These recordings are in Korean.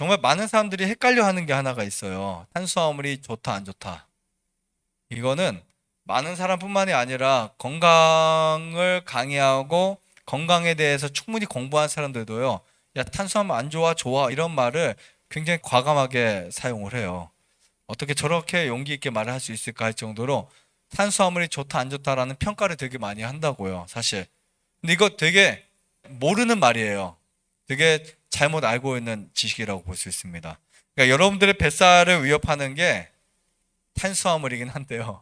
정말 많은 사람들이 헷갈려 하는 게 하나가 있어요. 탄수화물이 좋다, 안 좋다. 이거는 많은 사람뿐만이 아니라 건강을 강의하고 건강에 대해서 충분히 공부한 사람들도요. 야, 탄수화물 안 좋아, 좋아. 이런 말을 굉장히 과감하게 사용을 해요. 어떻게 저렇게 용기 있게 말을 할 수 있을까 할 정도로 탄수화물이 좋다, 안 좋다라는 평가를 되게 많이 한다고요, 사실. 근데 이거 되게 모르는 말이에요. 되게 잘못 알고 있는 지식이라고 볼 수 있습니다. 그러니까 여러분들의 뱃살을 위협하는 게 탄수화물이긴 한데요.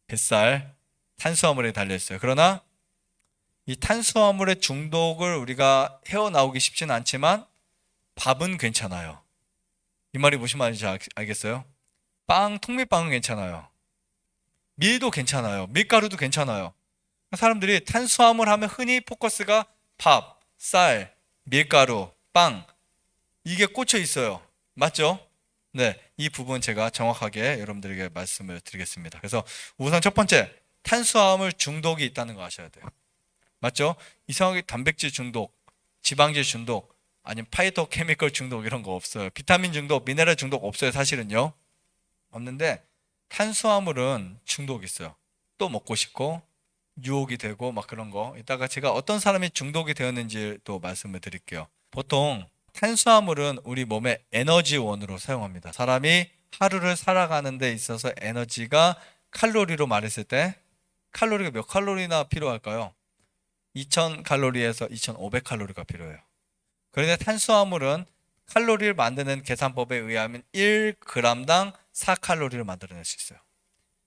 뱃살, 탄수화물에 달려있어요. 그러나 이 탄수화물의 중독을 우리가 헤어나오기 쉽지는 않지만 밥은 괜찮아요. 이 말이 무슨 말인지 알겠어요? 통밀빵은 괜찮아요. 밀도 괜찮아요. 밀가루도 괜찮아요. 사람들이 탄수화물 하면 흔히 포커스가 밥, 쌀, 밀가루, 빵, 이게 꽂혀 있어요. 맞죠? 네, 이 부분 제가 정확하게 여러분들에게 말씀을 드리겠습니다. 그래서 우선 첫 번째, 탄수화물 중독이 있다는 거 아셔야 돼요. 맞죠? 이상하게 단백질 중독, 지방질 중독, 아니면 파이토 케미컬 중독 이런 거 없어요. 비타민 중독, 미네랄 중독 없어요, 사실은요. 없는데 탄수화물은 중독이 있어요. 또 먹고 싶고 유혹이 되고 막 그런 거. 이따가 제가 어떤 사람이 중독이 되었는지 또 말씀을 드릴게요. 보통 탄수화물은 우리 몸의 에너지원으로 사용합니다. 사람이 하루를 살아가는 데 있어서 에너지가 칼로리로 말했을 때 칼로리가 몇 칼로리나 필요할까요? 2000칼로리에서 2500칼로리가 필요해요. 그런데 탄수화물은 칼로리를 만드는 계산법에 의하면 1g당 4칼로리를 만들어낼 수 있어요.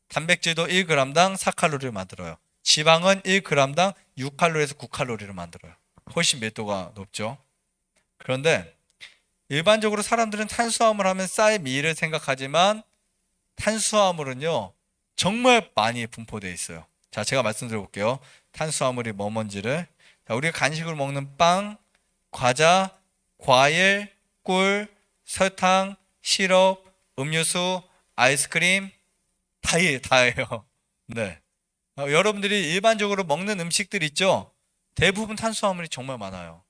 단백질도 1g당 4칼로리를 만들어요. 지방은 1g당 6칼로리에서 9칼로리를 만들어요. 훨씬 밀도가 높죠. 그런데 일반적으로 사람들은 탄수화물 하면 쌀, 밀을 생각하지만 탄수화물은요, 정말 많이 분포되어 있어요. 자, 제가 말씀드려 볼게요. 탄수화물이 뭔지를. 자, 우리가 간식으로 먹는 빵, 과자, 과일, 꿀, 설탕, 시럽, 음료수, 아이스크림, 다예요. 네. 여러분들이 일반적으로 먹는 음식들 있죠? 대부분 탄수화물이 정말 많아요.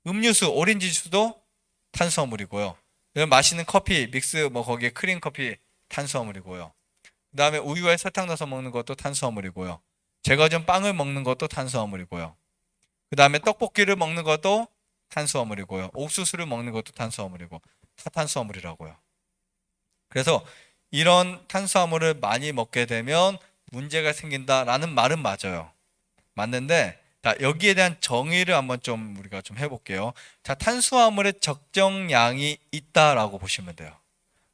음료수, 오렌지 주스도 탄수화물이고요. 마시는 커피, 믹스, 뭐 거기에 크림 커피 탄수화물이고요. 그 다음에 우유에 설탕 넣어서 먹는 것도 탄수화물이고요. 제가 전 빵을 먹는 것도 탄수화물이고요. 그 다음에 떡볶이를 먹는 것도 탄수화물이고요. 옥수수를 먹는 것도 탄수화물이고 다 탄수화물이라고요. 그래서 이런 탄수화물을 많이 먹게 되면 문제가 생긴다라는 말은 맞아요. 맞는데 자, 여기에 대한 정의를 한번 좀 우리가 좀 해볼게요. 자, 탄수화물의 적정량이 있다라고 보시면 돼요.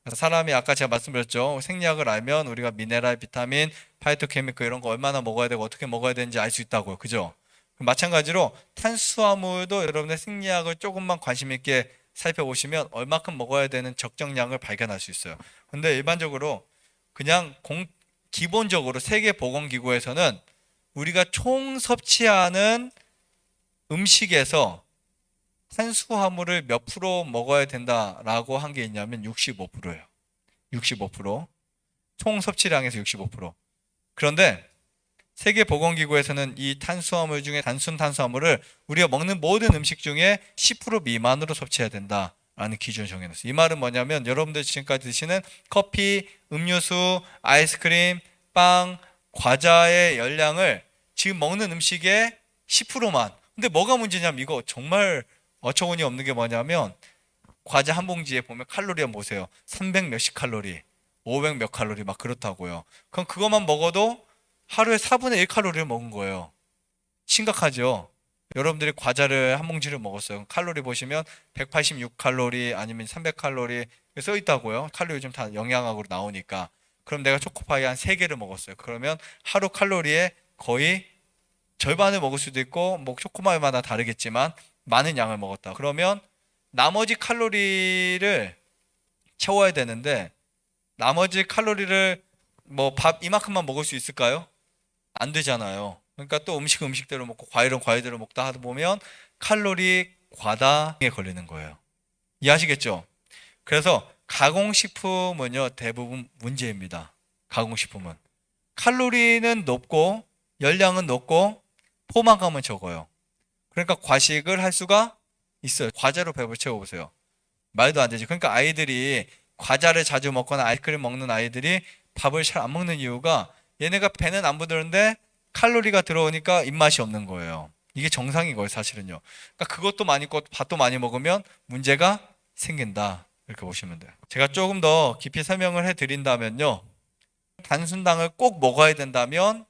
그래서 사람이 아까 제가 말씀드렸죠. 생리학을 알면 우리가 미네랄, 비타민, 파이토케미컬 이런 거 얼마나 먹어야 되고 어떻게 먹어야 되는지 알 수 있다고요. 그죠? 마찬가지로 탄수화물도 여러분의 생리학을 조금만 관심 있게 살펴보시면 얼마큼 먹어야 되는 적정량을 발견할 수 있어요. 근데 일반적으로 그냥 기본적으로 세계보건기구에서는 우리가 총 섭취하는 음식에서 탄수화물을 몇 프로 먹어야 된다라고 한 게 있냐면 65%예요. 65%. 총 섭취량에서 65%. 그런데 세계보건기구에서는 이 탄수화물 중에 단순 탄수화물을 우리가 먹는 모든 음식 중에 10% 미만으로 섭취해야 된다라는 기준을 정해놨어요. 이 말은 뭐냐면 여러분들 지금까지 드시는 커피, 음료수, 아이스크림, 빵, 과자의 열량을 지금 먹는 음식의 10%만. 근데 뭐가 문제냐면 이거 정말 어처구니 없는 게 뭐냐면 과자 한 봉지에 보면 칼로리 한번 보세요. 300 몇십 칼로리, 500 몇 칼로리 막 그렇다고요. 그럼 그것만 먹어도 하루에 4분의 1 칼로리를 먹은 거예요. 심각하죠? 여러분들이 과자를 한 봉지를 먹었어요. 칼로리 보시면 186 칼로리 아니면 300 칼로리 써 있다고요. 칼로리 요즘 다 영양학으로 나오니까. 그럼 내가 초코파이 한 3개를 먹었어요. 그러면 하루 칼로리의 거의 절반을 먹을 수도 있고 뭐 초코파이마다 다르겠지만 많은 양을 먹었다. 그러면 나머지 칼로리를 채워야 되는데 나머지 칼로리를 뭐 밥 이만큼만 먹을 수 있을까요? 안 되잖아요. 그러니까 또 음식대로 먹고 과일은 과일대로 먹다 하다 보면 칼로리 과다에 걸리는 거예요. 이해하시겠죠? 그래서 가공식품은요, 대부분 문제입니다. 가공식품은. 칼로리는 높고, 열량은 높고, 포만감은 적어요. 그러니까 과식을 할 수가 있어요. 과자로 배를 채워보세요. 말도 안 되지. 그러니까 아이들이 과자를 자주 먹거나 아이스크림 먹는 아이들이 밥을 잘 안 먹는 이유가 얘네가 배는 안 부르는데 칼로리가 들어오니까 입맛이 없는 거예요. 이게 정상인 거예요, 사실은요. 그러니까 그것도 많이 먹고 밥도 많이 먹으면 문제가 생긴다. 이렇게 보시면 돼요. 제가 조금 더 깊이 설명을 해드린다면요. 단순당을 꼭 먹어야 된다면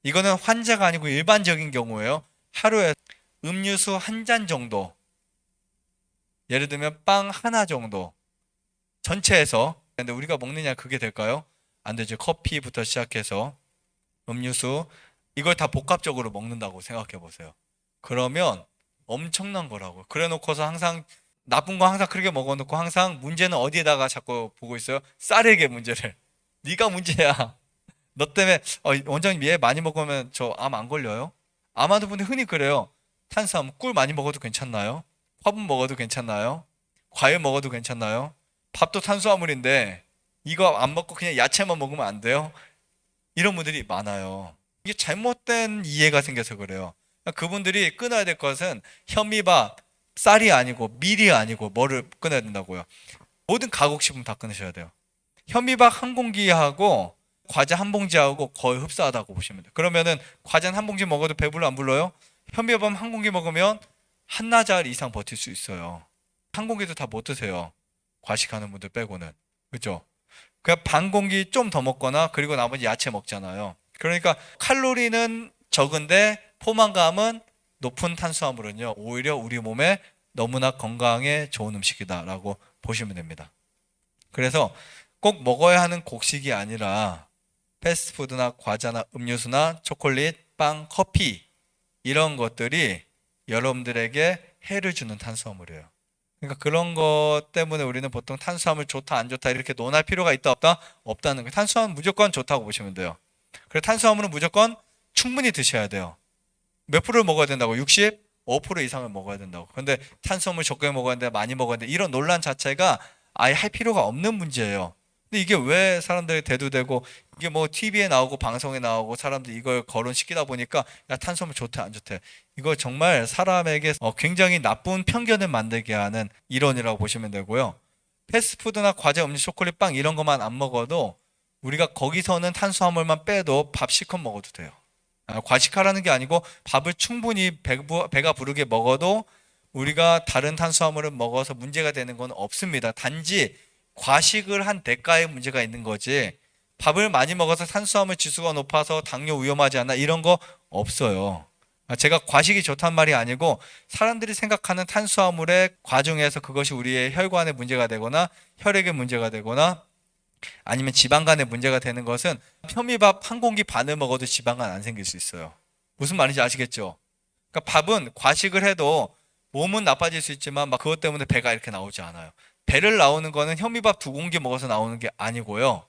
이거는 환자가 아니고 일반적인 경우예요. 하루에 음료수 한 잔 정도, 예를 들면 빵 하나 정도 전체에서. 근데 우리가 먹느냐 그게 될까요? 안 되죠. 커피부터 시작해서 음료수 이걸 다 복합적으로 먹는다고 생각해 보세요. 그러면 엄청난 거라고. 그래 놓고서 항상 나쁜 거 항상 그렇게 먹어놓고 항상 문제는 어디에다가 자꾸 보고 있어요? 쌀에게 문제를. 네가 문제야. 너 때문에 원장님 얘 많이 먹으면 저 암 안 걸려요? 암 하는 분들 흔히 그래요. 탄수화물 꿀 많이 먹어도 괜찮나요? 화분 먹어도 괜찮나요? 과일 먹어도 괜찮나요? 밥도 탄수화물인데 이거 안 먹고 그냥 야채만 먹으면 안 돼요? 이런 분들이 많아요. 이게 잘못된 이해가 생겨서 그래요. 그분들이 끊어야 될 것은 현미밥, 쌀이 아니고 밀이 아니고 뭐를 끊어야 된다고요? 모든 가공식품 다 끊으셔야 돼요. 현미밥 한 공기하고 과자 한 봉지하고 거의 흡사하다고 보시면 돼요. 그러면은 과자 한 봉지 먹어도 배불러 안 불러요? 현미밥 한 공기 먹으면 한나절 이상 버틸 수 있어요. 한 공기도 다 못 드세요. 과식하는 분들 빼고는. 그죠? 그냥 반 공기 좀 더 먹거나 그리고 나머지 야채 먹잖아요. 그러니까 칼로리는 적은데 포만감은 높은 탄수화물은요, 오히려 우리 몸에 너무나 건강에 좋은 음식이다라고 보시면 됩니다. 그래서 꼭 먹어야 하는 곡식이 아니라 패스트푸드나 과자나 음료수나 초콜릿, 빵, 커피 이런 것들이 여러분들에게 해를 주는 탄수화물이에요. 그러니까 그런 것 때문에 우리는 보통 탄수화물 좋다 안 좋다 이렇게 논할 필요가 있다 없다? 없다는 거예요. 탄수화물 무조건 좋다고 보시면 돼요. 그래서 탄수화물은 무조건 충분히 드셔야 돼요. 몇 프로를 먹어야 된다고? 65% 이상을 먹어야 된다고. 근데 탄수화물 적게 먹어야 되는데 많이 먹어야 돼. 이런 논란 자체가 아예 할 필요가 없는 문제예요. 근데 이게 왜 사람들이 대두되고 이게 뭐 TV에 나오고 방송에 나오고 사람들이 이걸 거론시키다 보니까 야 탄수화물 좋대 안 좋대. 이거 정말 사람에게 굉장히 나쁜 편견을 만들게 하는 이론이라고 보시면 되고요. 패스트푸드나 과자, 음료, 초콜릿, 빵 이런 것만 안 먹어도 우리가 거기서는 탄수화물만 빼도 밥 실컷 먹어도 돼요. 과식하라는 게 아니고 밥을 충분히 배가 부르게 먹어도 우리가 다른 탄수화물을 먹어서 문제가 되는 건 없습니다. 단지 과식을 한 대가에 문제가 있는 거지 밥을 많이 먹어서 탄수화물 지수가 높아서 당뇨 위험하지 않나 이런 거 없어요. 제가 과식이 좋단 말이 아니고 사람들이 생각하는 탄수화물의 과정에서 그것이 우리의 혈관에 문제가 되거나 혈액에 문제가 되거나 아니면 지방간에 문제가 되는 것은 현미밥 한 공기 반을 먹어도 지방간 안 생길 수 있어요. 무슨 말인지 아시겠죠? 그러니까 밥은 과식을 해도 몸은 나빠질 수 있지만 막 그것 때문에 배가 이렇게 나오지 않아요. 배를 나오는 거는 현미밥 두 공기 먹어서 나오는 게 아니고요.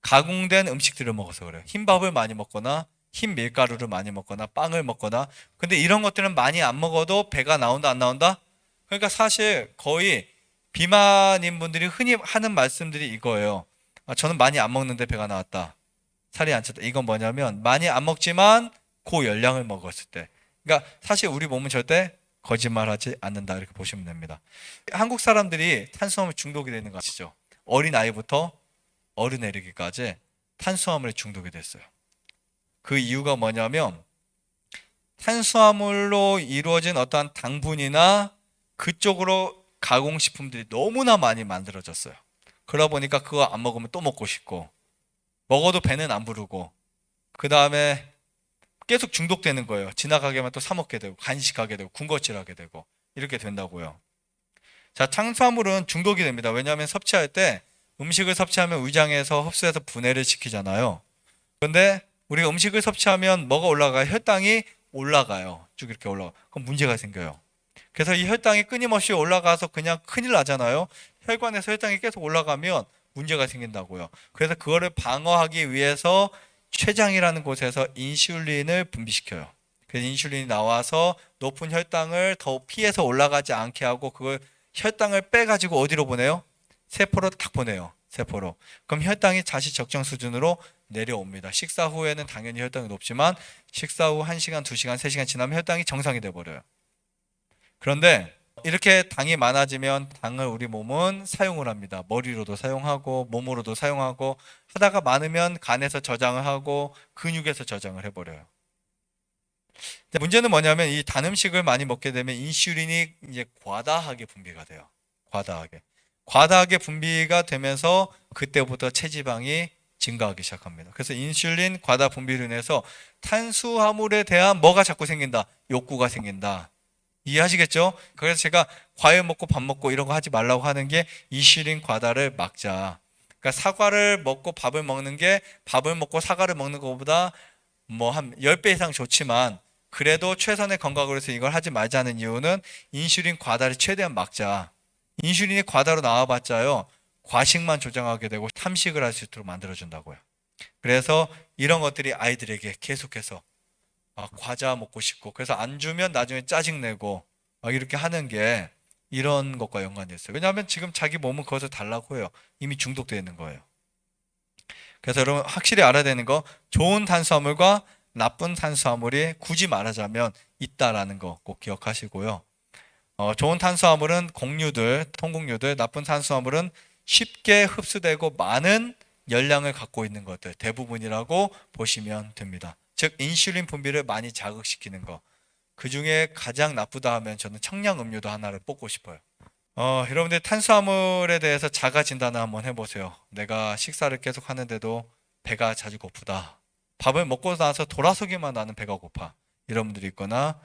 가공된 음식들을 먹어서 그래요. 흰밥을 많이 먹거나 흰 밀가루를 많이 먹거나 빵을 먹거나 근데 이런 것들은 많이 안 먹어도 배가 나온다 안 나온다? 그러니까 사실 거의 비만인 분들이 흔히 하는 말씀들이 이거예요. 저는 많이 안 먹는데 배가 나왔다. 살이 안 쪘다. 이건 뭐냐면 많이 안 먹지만 고열량을 먹었을 때. 그러니까 사실 우리 몸은 절대 거짓말하지 않는다 이렇게 보시면 됩니다. 한국 사람들이 탄수화물 중독이 되는 거 아시죠? 어린 아이부터 어른에 이르기까지 탄수화물에 중독이 됐어요. 그 이유가 뭐냐면 탄수화물로 이루어진 어떠한 당분이나 그쪽으로 가공식품들이 너무나 많이 만들어졌어요. 그러다 보니까 그거 안 먹으면 또 먹고 싶고 먹어도 배는 안 부르고 그 다음에 계속 중독되는 거예요. 지나가게 하면 또 사 먹게 되고 간식하게 되고 군것질하게 되고 이렇게 된다고요. 자, 탄수화물은 중독이 됩니다. 왜냐하면 섭취할 때 음식을 섭취하면 위장에서 흡수해서 분해를 시키잖아요. 그런데 우리가 음식을 섭취하면 뭐가 올라가요? 혈당이 올라가요. 쭉 이렇게 올라가. 그럼 문제가 생겨요. 그래서 이 혈당이 끊임없이 올라가서 그냥 큰일 나잖아요. 혈관에서 혈당이 계속 올라가면 문제가 생긴다고요. 그래서 그거를 방어하기 위해서 췌장이라는 곳에서 인슐린을 분비시켜요. 그래서 인슐린이 나와서 높은 혈당을 더 피해서 올라가지 않게 하고 그걸 혈당을 빼가지고 어디로 보내요? 세포로 딱 보내요. 세포로. 그럼 혈당이 다시 적정 수준으로 내려옵니다. 식사 후에는 당연히 혈당이 높지만 식사 후 1시간, 2시간, 3시간 지나면 혈당이 정상이 돼버려요. 그런데 이렇게 당이 많아지면 당을 우리 몸은 사용을 합니다. 머리로도 사용하고 몸으로도 사용하고 하다가 많으면 간에서 저장을 하고 근육에서 저장을 해버려요. 문제는 뭐냐면 이 단 음식을 많이 먹게 되면 인슐린이 이제 과다하게 분비가 돼요. 과다하게 분비가 되면서 그때부터 체지방이 증가하기 시작합니다. 그래서 인슐린 과다 분비로 인해서 탄수화물에 대한 뭐가 자꾸 생긴다? 욕구가 생긴다. 이해하시겠죠? 그래서 제가 과일 먹고 밥 먹고 이런 거 하지 말라고 하는 게 인슐린 과다를 막자. 그러니까 사과를 먹고 밥을 먹는 게 밥을 먹고 사과를 먹는 것보다 뭐 한 10배 이상 좋지만 그래도 최선의 건강을 위해서 이걸 하지 말자는 이유는 인슐린 과다를 최대한 막자. 인슐린이 과다로 나와봤자요, 과식만 조장하게 되고 탐식을 할 수 있도록 만들어준다고요. 그래서 이런 것들이 아이들에게 계속해서 과자 먹고 싶고, 그래서 안 주면 나중에 짜증내고 이렇게 하는 게 이런 것과 연관이 있어요. 왜냐하면 지금 자기 몸은 그것을 달라고 해요. 이미 중독되어 있는 거예요. 그래서 여러분 확실히 알아야 되는 거, 좋은 탄수화물과 나쁜 탄수화물이 굳이 말하자면 있다라는 거 꼭 기억하시고요. 좋은 탄수화물은 곡류들, 통곡류들, 나쁜 탄수화물은 쉽게 흡수되고 많은 열량을 갖고 있는 것들 대부분이라고 보시면 됩니다. 즉 인슐린 분비를 많이 자극시키는 거. 그 중에 가장 나쁘다 하면 저는 청량음료도 하나를 뽑고 싶어요. 여러분들 탄수화물에 대해서 자가 진단을 한번 해보세요. 내가 식사를 계속 하는데도 배가 자주 고프다. 밥을 먹고 나서 돌아서기만 하는 배가 고파. 이런 분들이 있거나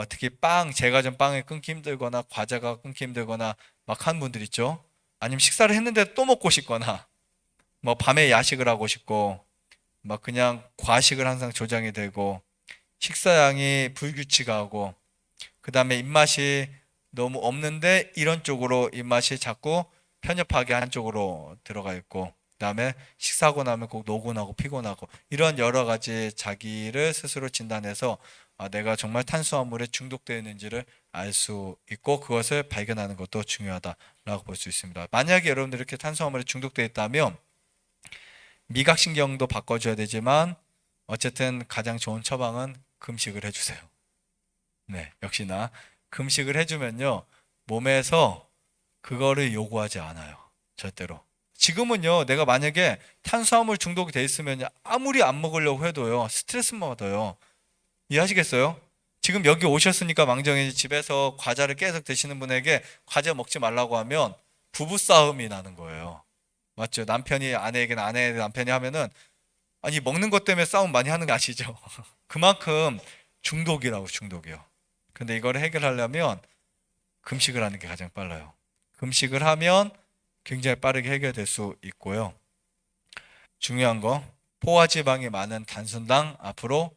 특히 제가 좀 빵이 끊기 힘들거나 과자가 끊기 힘들거나 막 한 분들 있죠. 아니면 식사를 했는데 또 먹고 싶거나 뭐 밤에 야식을 하고 싶고 막 그냥 과식을 항상 조장이 되고 식사량이 불규칙하고 그 다음에 입맛이 너무 없는데 이런 쪽으로 입맛이 자꾸 편협하게 한쪽으로 들어가 있고 그 다음에 식사하고 나면 꼭 노곤하고 피곤하고 이런 여러 가지 자기를 스스로 진단해서 내가 정말 탄수화물에 중독되어 있는지를 알 수 있고 그것을 발견하는 것도 중요하다라고 볼 수 있습니다. 만약에 여러분들이 이렇게 탄수화물에 중독되어 있다면 미각신경도 바꿔줘야 되지만 어쨌든 가장 좋은 처방은 금식을 해주세요. 네, 역시나 금식을 해주면요 몸에서 그거를 요구하지 않아요. 절대로. 지금은요 내가 만약에 탄수화물 중독이 돼 있으면 아무리 안 먹으려고 해도요 스트레스만 받아요. 이해하시겠어요? 지금 여기 오셨으니까 망정이 집에서 과자를 계속 드시는 분에게 과자 먹지 말라고 하면 부부싸움이 나는 거예요. 맞죠? 남편이 아내에게는 아내 남편이 하면은 아니 먹는 것 때문에 싸움 많이 하는 거 아시죠? 그만큼 중독이라고 중독이요. 근데 이걸 해결하려면 금식을 하는 게 가장 빨라요. 금식을 하면 굉장히 빠르게 해결될 수 있고요. 중요한 거 포화지방이 많은 단순당 앞으로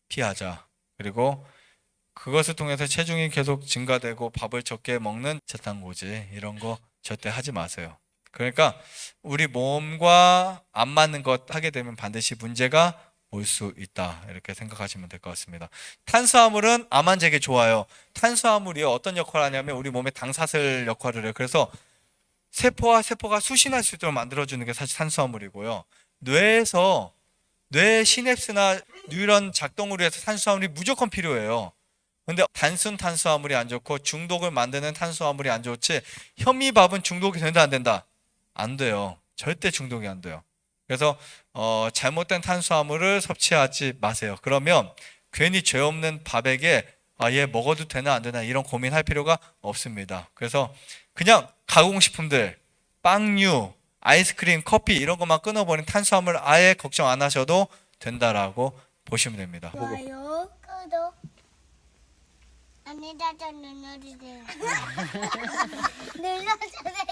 피하자. 그리고 그것을 통해서 체중이 계속 증가되고 밥을 적게 먹는 저탄고지 이런 거 절대 하지 마세요. 그러니까 우리 몸과 안 맞는 것 하게 되면 반드시 문제가 올 수 있다 이렇게 생각하시면 될 것 같습니다. 탄수화물은 암 환자에게 좋아요. 탄수화물이 어떤 역할을 하냐면 우리 몸의 당사슬 역할을 해요. 그래서 세포가 수신할 수 있도록 만들어주는 게 사실 탄수화물이고요. 뇌에서 뇌 시냅스나 뉴런 작동을 위해서 탄수화물이 무조건 필요해요. 근데 단순 탄수화물이 안 좋고 중독을 만드는 탄수화물이 안 좋지 현미밥은 중독이 된다 안 된다? 안 돼요. 절대 중독이 안 돼요. 그래서 잘못된 탄수화물을 섭취하지 마세요. 그러면 괜히 죄 없는 밥에게 얘 먹어도 되나 안 되나 이런 고민할 필요가 없습니다. 그래서 그냥 가공식품들, 빵류, 아이스크림, 커피 이런 것만 끊어버린 탄수화물 아예 걱정 안 하셔도 된다라고 보시면 됩니다. 좋아요, 구독, 안내자전 눌러주세요. 눌러주세요.